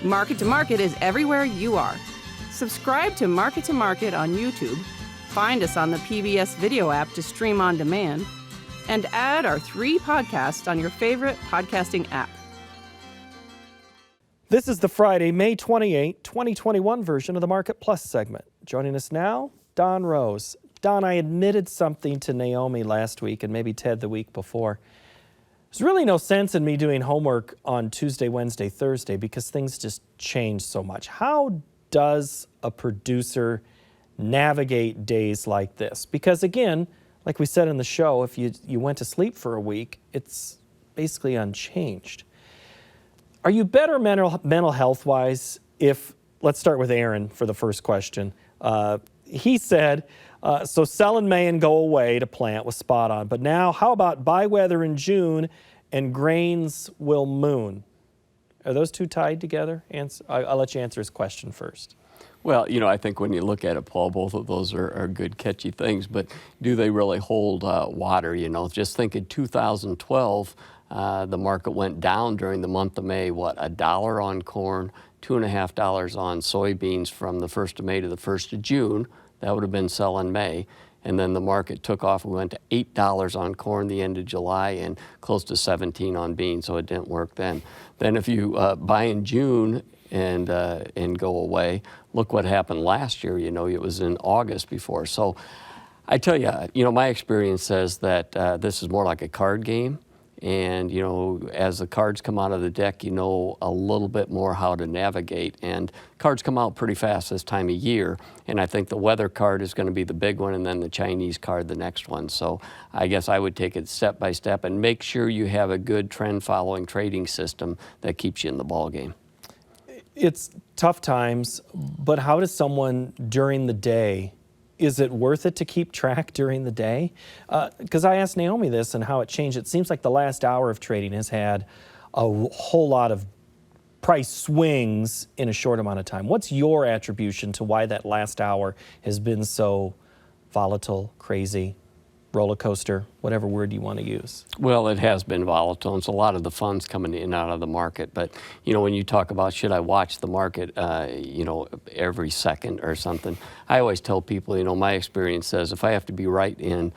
Market to Market is everywhere you are. Subscribe to Market on YouTube, find us on the PBS video app to stream on demand, and add our 3 podcasts on your favorite podcasting app. This is the Friday, May 28, 2021 version of the Market Plus segment. Joining us now, Don Roose. Don, I admitted something to Naomi last week and maybe Ted the week before. There's really no sense in me doing homework on Tuesday, Wednesday, Thursday because things just change so much. How does a producer navigate days like this? Because again, like we said in the show, if you went to sleep for a week, it's basically unchanged. Are you better mental health-wise if, let's start with Aaron for the first question. He said, so sell in May and go away to plant was spot on. But now, how about buy weather in June and grains will moon? Are those two tied together? I'll let you answer his question first. Well, I think when you look at it, Paul, both of those are good, catchy things, but do they really hold water? Just think in 2012, the market went down during the month of May, $1 on corn, $2.50 on soybeans from the 1st of May to the 1st of June. That would have been sell in May. And then the market took off. We went to $8 on corn the end of July and close to $17 on beans, so it didn't work then. Then if you buy in June and go away, look what happened last year. It was in August before. So I tell you, my experience says that this is more like a card game. And, as the cards come out of the deck, a little bit more how to navigate. And cards come out pretty fast this time of year. And I think the weather card is going to be the big one, and then the Chinese card the next one. So I guess I would take it step by step and make sure you have a good trend-following trading system that keeps you in the ball game. It's tough times, but how does someone during the day, is it worth it to keep track during the day? Because I asked Naomi this and how it changed. It seems like the last hour of trading has had a whole lot of price swings in a short amount of time. What's your attribution to why that last hour has been so volatile, crazy, roller coaster, whatever word you want to use? Well, it has been volatile. It's a lot of the funds coming in and out of the market. But, when you talk about should I watch the market, every second or something, I always tell people, my experience says if I have to be right in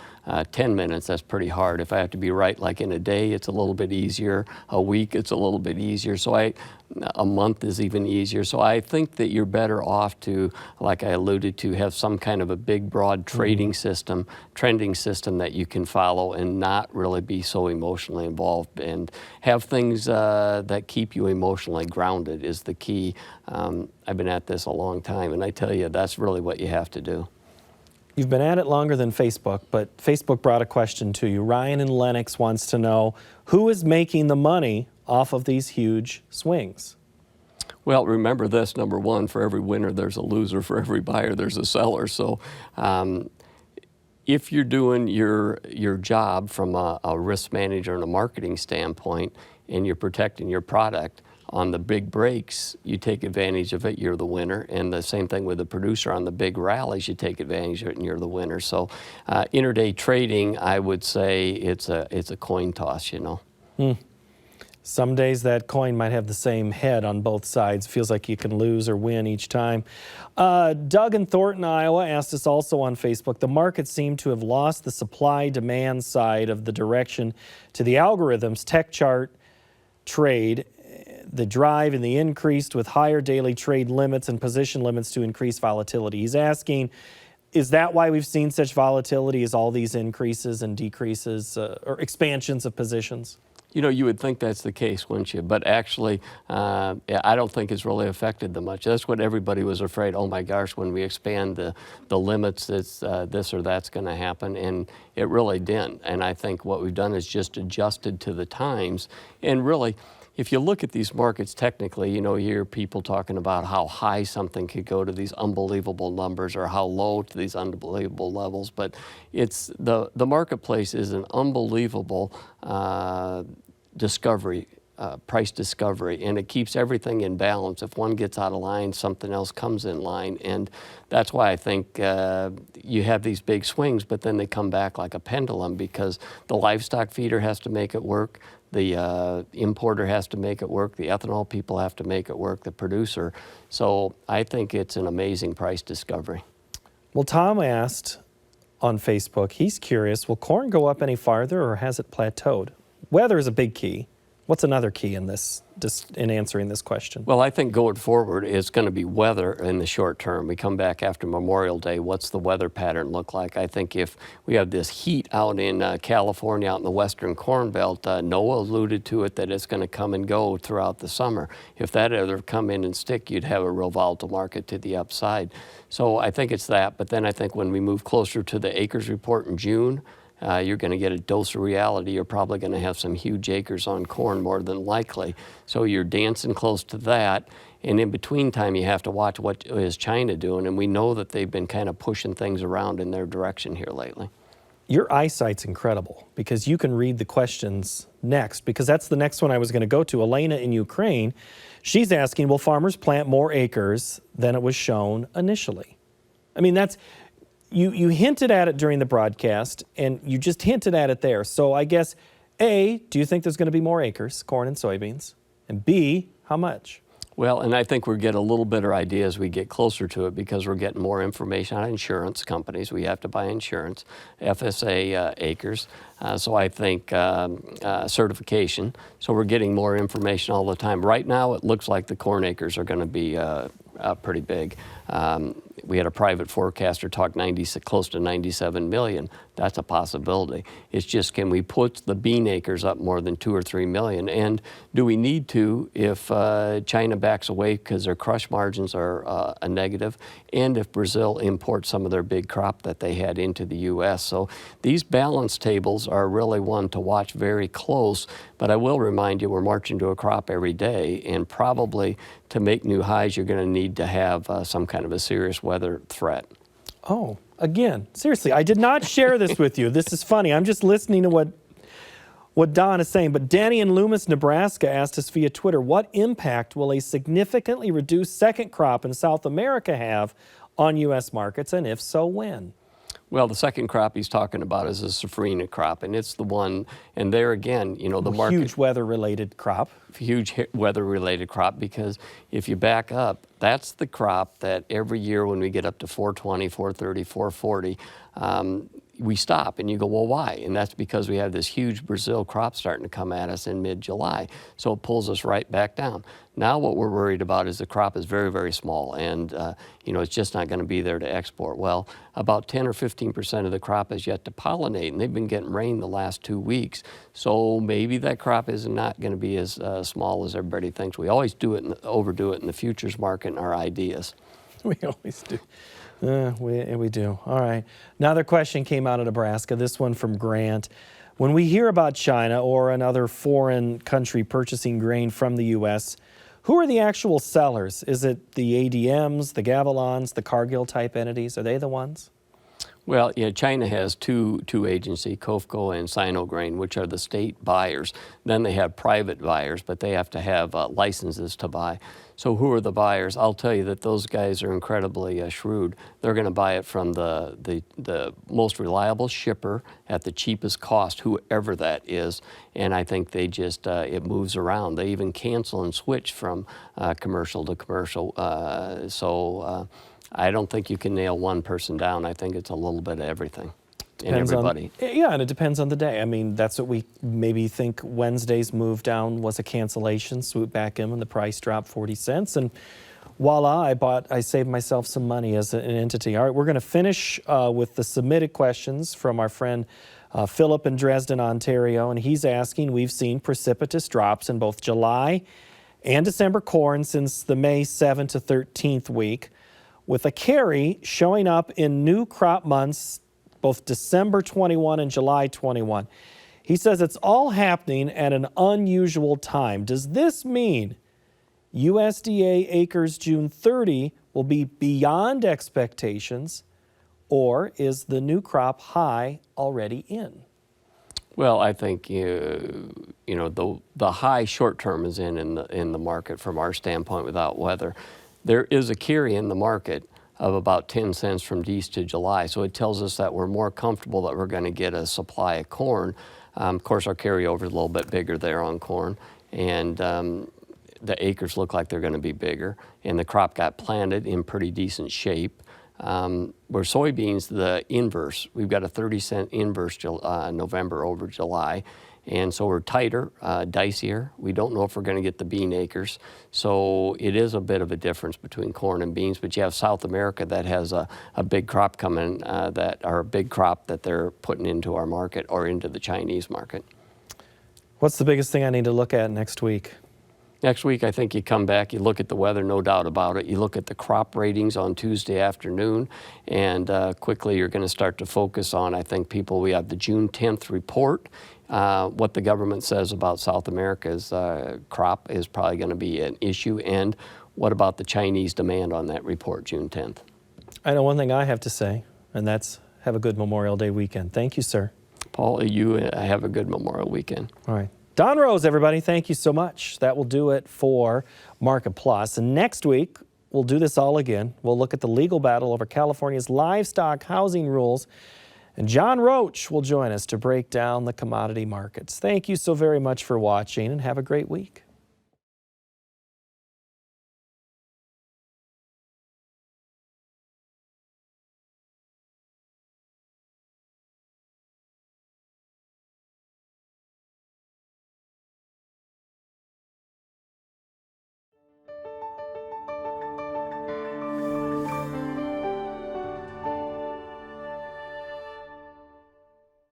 10 minutes, that's pretty hard. If I have to be right like in a day, it's a little bit easier. A week, it's a little bit easier. So a month is even easier. So I think that you're better off to, like I alluded to, have some kind of a big, broad trading system, trending system that you can follow and not really be so emotionally involved, and have things that keep you emotionally grounded is the key. I've been at this a long time, and I tell you, that's really what you have to do. You've been at it longer than Facebook, but Facebook brought a question to you. Ryan in Lenox wants to know, who is making the money off of these huge swings? Well, remember this, number one, for every winner, there's a loser. For every buyer, there's a seller. So if you're doing your job from a risk manager and a marketing standpoint, and you're protecting your product, on the big breaks, you take advantage of it, you're the winner. And the same thing with the producer. On the big rallies, you take advantage of it and you're the winner. So intraday trading, I would say it's a coin toss, Some days that coin might have the same head on both sides. Feels like you can lose or win each time. Doug in Thornton, Iowa asked us also on Facebook, the market seemed to have lost the supply-demand side of the direction to the algorithms, tech chart, trade, the drive and the increased with higher daily trade limits and position limits to increase volatility. He's asking, is that why we've seen such volatility, is all these increases and decreases or expansions of positions? You would think that's the case, wouldn't you? But actually, I don't think it's really affected them much. That's what everybody was afraid, oh my gosh, when we expand the limits, it's this or that's going to happen. And it really didn't. And I think what we've done is just adjusted to the times. And really, if you look at these markets technically, you hear people talking about how high something could go to these unbelievable numbers or how low to these unbelievable levels. But it's the marketplace is an unbelievable discovery, price discovery, and it keeps everything in balance. If one gets out of line, something else comes in line, and that's why I think you have these big swings, but then they come back like a pendulum because the livestock feeder has to make it work, The importer has to make it work. The ethanol people have to make it work, the producer. So I think it's an amazing price discovery. Well, Tom asked on Facebook, he's curious, will corn go up any farther or has it plateaued? Weather is a big key. What's another key in this, in answering this question? Well, I think going forward, it's going to be weather in the short term. We come back after Memorial Day. What's the weather pattern look like? I think if we have this heat out in California, out in the western Corn Belt, Noah alluded to it that it's going to come and go throughout the summer. If that ever come in and stick, you'd have a real volatile market to the upside. So I think it's that. But then I think when we move closer to the acres report in June, you're going to get a dose of reality. You're probably going to have some huge acres on corn more than likely. So you're dancing close to that. And in between time, you have to watch what is China doing. And we know that they've been kind of pushing things around in their direction here lately. Your eyesight's incredible because you can read the questions next, because that's the next one I was going to go to. Elena in Ukraine, she's asking, will farmers plant more acres than it was shown initially? I mean, that's... You hinted at it during the broadcast, and you just hinted at it there. So I guess, A, do you think there's going to be more acres, corn and soybeans? And B, how much? Well, and I think we get a little better idea as we get closer to it because we're getting more information on insurance companies. We have to buy insurance, FSA acres. So I think certification. So we're getting more information all the time. Right now, it looks like the corn acres are going to be pretty big. We had a private forecaster talk close to 97 million. That's a possibility. It's just, can we put the bean acres up more than 2 or 3 million? And do we need to if China backs away because their crush margins are a negative, and if Brazil imports some of their big crop that they had into the U.S.? So these balance tables are really one to watch very close. But I will remind you, we're marching to a crop every day, and probably to make new highs, you're going to need to have some kind of a serious weather threat. Oh, again, seriously, I did not share this with you. This is funny. I'm just listening to what Don is saying. But Danny in Loomis, Nebraska asked us via Twitter, what impact will a significantly reduced second crop in South America have on U.S. markets, and if so, when? Well, the second crop he's talking about is a safrinha crop, and it's the one, and there again, you know, the market... Huge weather-related crop. Huge weather-related crop, because if you back up, that's the crop that every year when we get up to 420, 430, 440, we stop, and you go, well, why? And that's because we have this huge Brazil crop starting to come at us in mid-July, so it pulls us right back down. Now what we're worried about is the crop is very, very small, and you know, it's just not going to be there to export. Well, about 10 or 15% of the crop is yet to pollinate, and they've been getting rain the last 2 weeks, so maybe that crop is not going to be as small as everybody thinks. We always do it, overdo it in the futures market in our ideas. We always do. We do. All right. Another question came out of Nebraska, this one from Grant. When we hear about China or another foreign country purchasing grain from the U.S., who are the actual sellers? Is it the ADMs, the Gavilons, the Cargill-type entities? Are they the ones? Well, yeah, China has two agencies, COFCO and Sinograin, which are the state buyers. Then they have private buyers, but they have to have licenses to buy. So who are the buyers? I'll tell you that those guys are incredibly shrewd. They're going to buy it from the most reliable shipper at the cheapest cost, whoever that is. And I think they just, it moves around. They even cancel and switch from commercial to commercial. I don't think you can nail one person down. I think it's a little bit of everything and everybody. Yeah, and it depends on the day. I mean, that's what we maybe think Wednesday's move down was a cancellation, swoop back in when the price dropped 40 cents. And voila, I saved myself some money as an entity. All right, we're going to finish with the submitted questions from our friend Philip in Dresden, Ontario. And he's asking, we've seen precipitous drops in both July and December corn since the May 7th to 13th week, with a carry showing up in new crop months, both December 21 and July 21. He says it's all happening at an unusual time. Does this mean USDA acres June 30 will be beyond expectations, or is the new crop high already in? Well, I think you know the high short term is in the market from our standpoint without weather. There is a carry in the market of about 10 cents from East to July, so it tells us that we're more comfortable that we're going to get a supply of corn. Of course, our carryover is a little bit bigger there on corn, and the acres look like they're going to be bigger, and the crop got planted in pretty decent shape. Where soybeans, the inverse, we've got a 30-cent inverse November over July, and so we're tighter, dicier. We don't know if we're going to get the bean acres, so it is a bit of a difference between corn and beans. But you have South America that has a big crop coming, a big crop that they're putting into our market or into the Chinese market. What's the biggest thing I need to look at next week? Next week, I think you come back, you look at the weather, no doubt about it. You look at the crop ratings on Tuesday afternoon, and quickly you're going to start to focus on, I think, we have the June 10th report. What the government says about South America's crop is probably going to be an issue. And what about the Chinese demand on that report, June 10th? I know one thing I have to say, and that's have a good Memorial Day weekend. Thank you, sir. Paul, you have a good Memorial weekend. All right. Don Roose, everybody, thank you so much. That will do it for Market Plus. And next week, we'll do this all again. We'll look at the legal battle over California's livestock housing rules. And John Roach will join us to break down the commodity markets. Thank you so very much for watching, and have a great week.